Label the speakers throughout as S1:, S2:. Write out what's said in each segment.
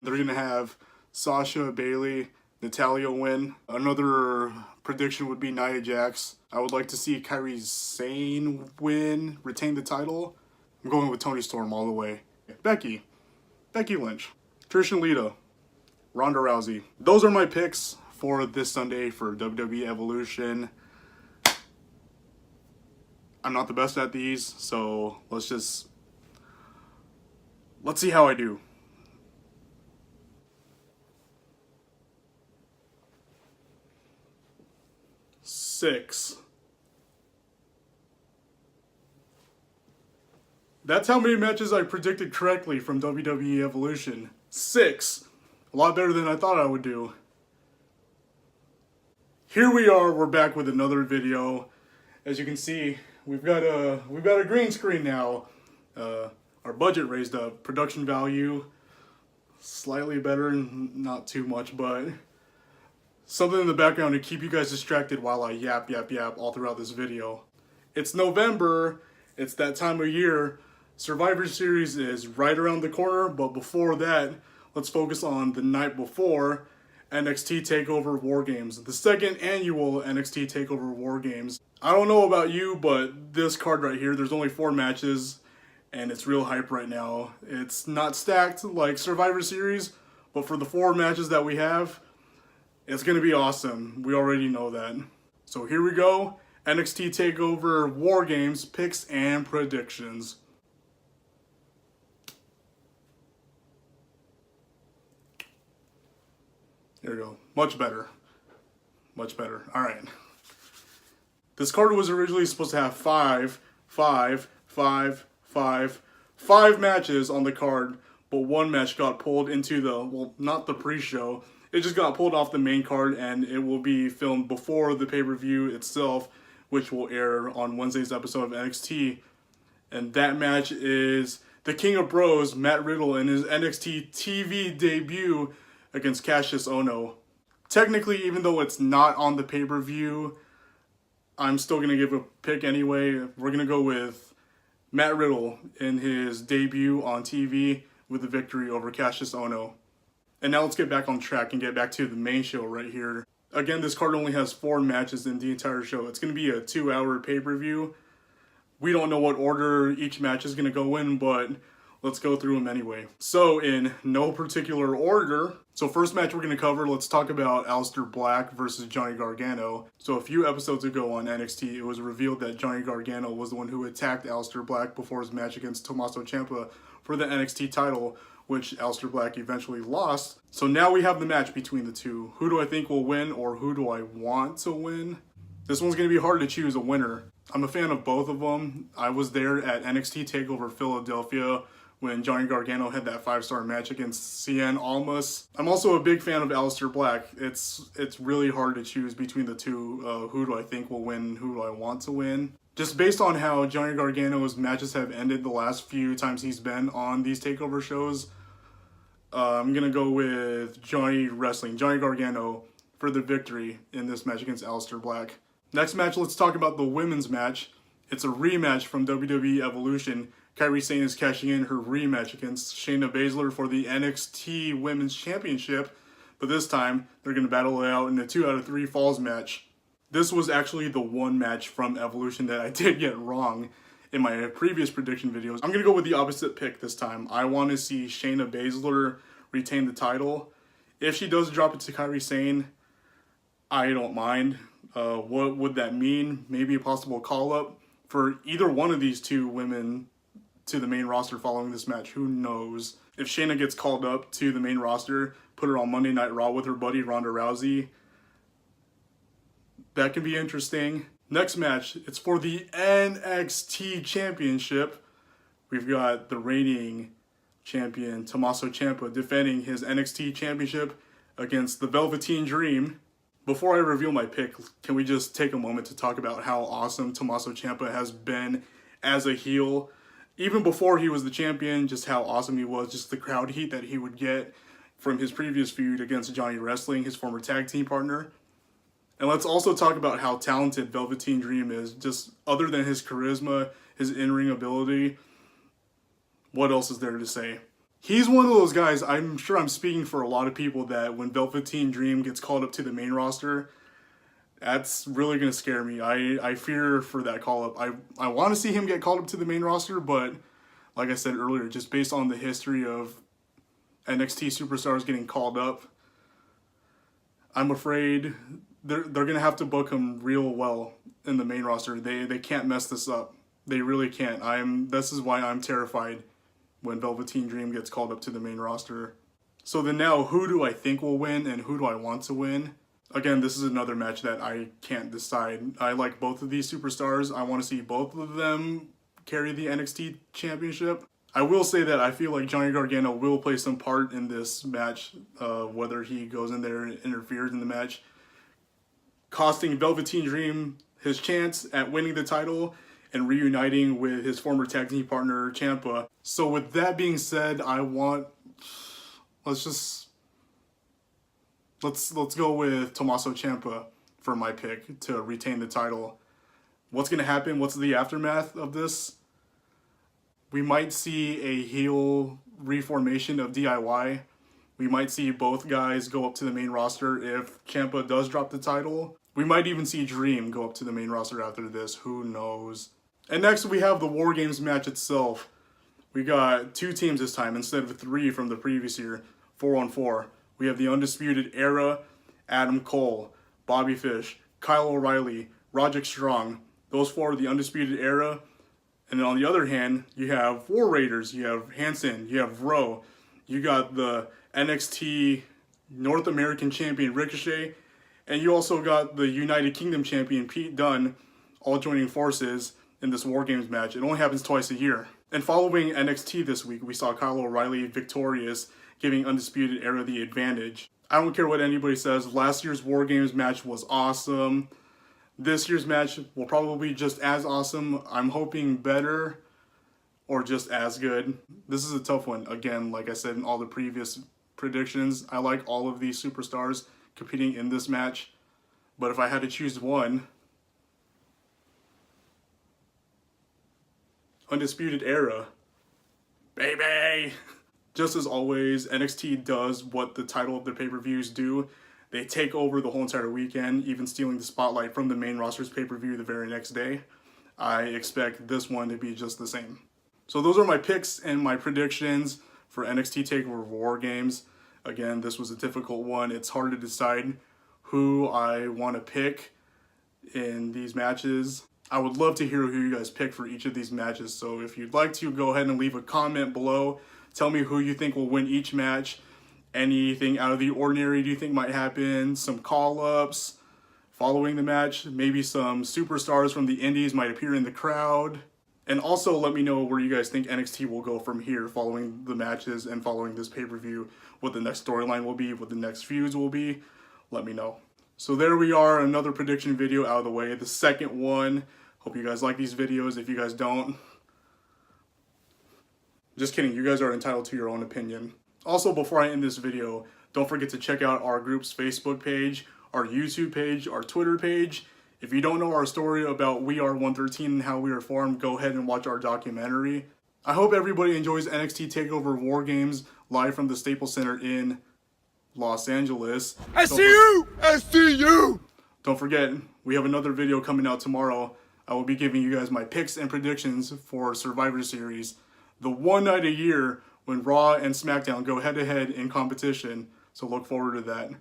S1: They're going to have Sasha, Bailey, Natalya win. Another prediction would be Nia Jax. I would like to see Kairi Sane win, retain the title. I'm going with Toni Storm all the way. Becky Lynch, Trish and Lita, Ronda Rousey. Those are my picks for this Sunday for WWE Evolution. I'm not the best at these, so let's see how I do. Six. That's how many matches I predicted correctly from WWE Evolution. 6. A lot better than I thought I would do. Here we are, we're back with another video. As you can see, we've got a green screen now. Our budget raised up, production value slightly better, not too much, but something in the background to keep you guys distracted while I yap all throughout this video. It's November, it's that time of year. Survivor Series is right around the corner, but before that, let's focus on the night before, NXT Takeover WarGames, the second annual NXT Takeover WarGames. I don't know about you, but this card right here, there's only 4 matches, and it's real hype right now. It's not stacked like Survivor Series, but for the 4 matches that we have, it's going to be awesome. We already know that. So here we go, NXT Takeover WarGames, picks and predictions. There we go. Much better. Much better. All right. This card was originally supposed to have five matches on the card, but one match got pulled into not the pre-show. It just got pulled off the main card, and it will be filmed before the pay-per-view itself, which will air on Wednesday's episode of NXT. And that match is the King of Bros, Matt Riddle, in his NXT TV debut against Cassius Ohno. Technically, even though it's not on the pay-per-view, I'm still going to give a pick anyway. We're going to go with Matt Riddle in his debut on TV with the victory over Cassius Ohno. And now let's get back on track and get back to the main show right here. Again, this card only has 4 matches in the entire show. It's going to be a 2-hour pay-per-view. We don't know what order each match is going to go in, but let's go through them anyway. So in no particular order, so first match we're going to cover, let's talk about Aleister Black versus Johnny Gargano. So a few episodes ago on NXT, it was revealed that Johnny Gargano was the one who attacked Aleister Black before his match against Tommaso Ciampa for the NXT title, which Aleister Black eventually lost. So now we have the match between the two. Who do I think will win, or who do I want to win? This one's going to be hard to choose a winner. I'm a fan of both of them. I was there at NXT Takeover Philadelphia when Johnny Gargano had that 5-star match against Cien Almas. I'm also a big fan of Aleister Black. It's really hard to choose between the two. Who do I think will win? Who do I want to win? Just based on how Johnny Gargano's matches have ended the last few times he's been on these takeover shows, I'm going to go with Johnny Gargano for the victory in this match against Aleister Black. Next match, let's talk about the women's match. It's a rematch from WWE Evolution. Kairi Sane is cashing in her rematch against Shayna Baszler for the NXT Women's Championship, but this time they're going to battle it out in a 2 out of 3 falls match. This was actually the one match from Evolution that I did get wrong in my previous prediction videos. I'm going to go with the opposite pick this time. I want to see Shayna Baszler retain the title. If she does drop it to Kairi Sane, I don't mind. What would that mean? Maybe a possible call-up for either one of these two women to the main roster following this match. Who knows? If Shayna gets called up to the main roster, put her on Monday Night Raw with her buddy Ronda Rousey, that could be interesting. Next match, it's for the NXT Championship. We've got the reigning champion Tommaso Ciampa defending his NXT Championship against the Velveteen Dream. Before I reveal my pick, can we just take a moment to talk about how awesome Tommaso Ciampa has been as a heel? Even before he was the champion, just how awesome he was, just the crowd heat that he would get from his previous feud against Johnny Wrestling, his former tag team partner. And let's also talk about how talented Velveteen Dream is, just other than his charisma, his in-ring ability. What else is there to say? He's one of those guys, I'm sure I'm speaking for a lot of people, that when Velveteen Dream gets called up to the main roster, that's really going to scare me. I fear for that call-up. I want to see him get called up to the main roster, but like I said earlier, just based on the history of NXT superstars getting called up, I'm afraid they're going to have to book him real well in the main roster. They can't mess this up. They really can't. This is why I'm terrified when Velveteen Dream gets called up to the main roster. So then now, who do I think will win and who do I want to win? Again, this is another match that I can't decide. I like both of these superstars. I want to see both of them carry the NXT championship. I will say that I feel like Johnny Gargano will play some part in this match, whether he goes in there and interferes in the match, costing Velveteen Dream his chance at winning the title and reuniting with his former tag team partner, Ciampa. So with that being said, let's go with Tommaso Ciampa for my pick to retain the title. What's going to happen? What's the aftermath of this? We might see a heel reformation of DIY. We might see both guys go up to the main roster if Ciampa does drop the title. We might even see Dream go up to the main roster after this. Who knows? And next we have the WarGames match itself. We got 2 teams this time instead of 3 from the previous year, 4-on-4. We have the Undisputed Era, Adam Cole, Bobby Fish, Kyle O'Reilly, Roderick Strong. Those 4 are the Undisputed Era. And then on the other hand, you have War Raiders, you have Hanson, you have Rowe, you got the NXT North American Champion Ricochet, and you also got the United Kingdom Champion Pete Dunne all joining forces in this WarGames match. It only happens twice a year. And following NXT this week, we saw Kyle O'Reilly victorious, giving Undisputed Era the advantage. I don't care what anybody says, last year's WarGames match was awesome. This year's match will probably be just as awesome. I'm hoping better or just as good. This is a tough one. Again, like I said in all the previous predictions, I like all of these superstars competing in this match. But if I had to choose one, Undisputed Era, baby! Just as always, NXT does what the title of the pay-per-views do. They take over the whole entire weekend, even stealing the spotlight from the main roster's pay-per-view the very next day. I expect this one to be just the same. So those are my picks and my predictions for NXT Takeover WarGames. Again, this was a difficult one. It's hard to decide who I want to pick in these matches. I would love to hear who you guys pick for each of these matches. So if you'd like to, go ahead and leave a comment below. Tell me who you think will win each match. Anything out of the ordinary do you think might happen? Some call-ups following the match? Maybe some superstars from the indies might appear in the crowd? And also let me know where you guys think NXT will go from here following the matches and following this pay-per-view. What the next storyline will be, what the next feuds will be. Let me know. So there we are, another prediction video out of the way. The second one. Hope you guys like these videos. If you guys don't, just kidding. You guys are entitled to your own opinion. Also, before I end this video, don't forget to check out our group's Facebook page, our YouTube page, our Twitter page. If you don't know our story about We Are 113 and how we are formed, go ahead and watch our documentary. I hope everybody enjoys NXT Takeover WarGames live from the Staples Center in Los Angeles. I see you! Don't forget, we have another video coming out tomorrow. I will be giving you guys my picks and predictions for Survivor Series. The one night a year when Raw and SmackDown go head-to-head in competition, so look forward to that.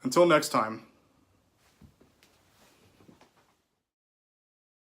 S1: Until next time.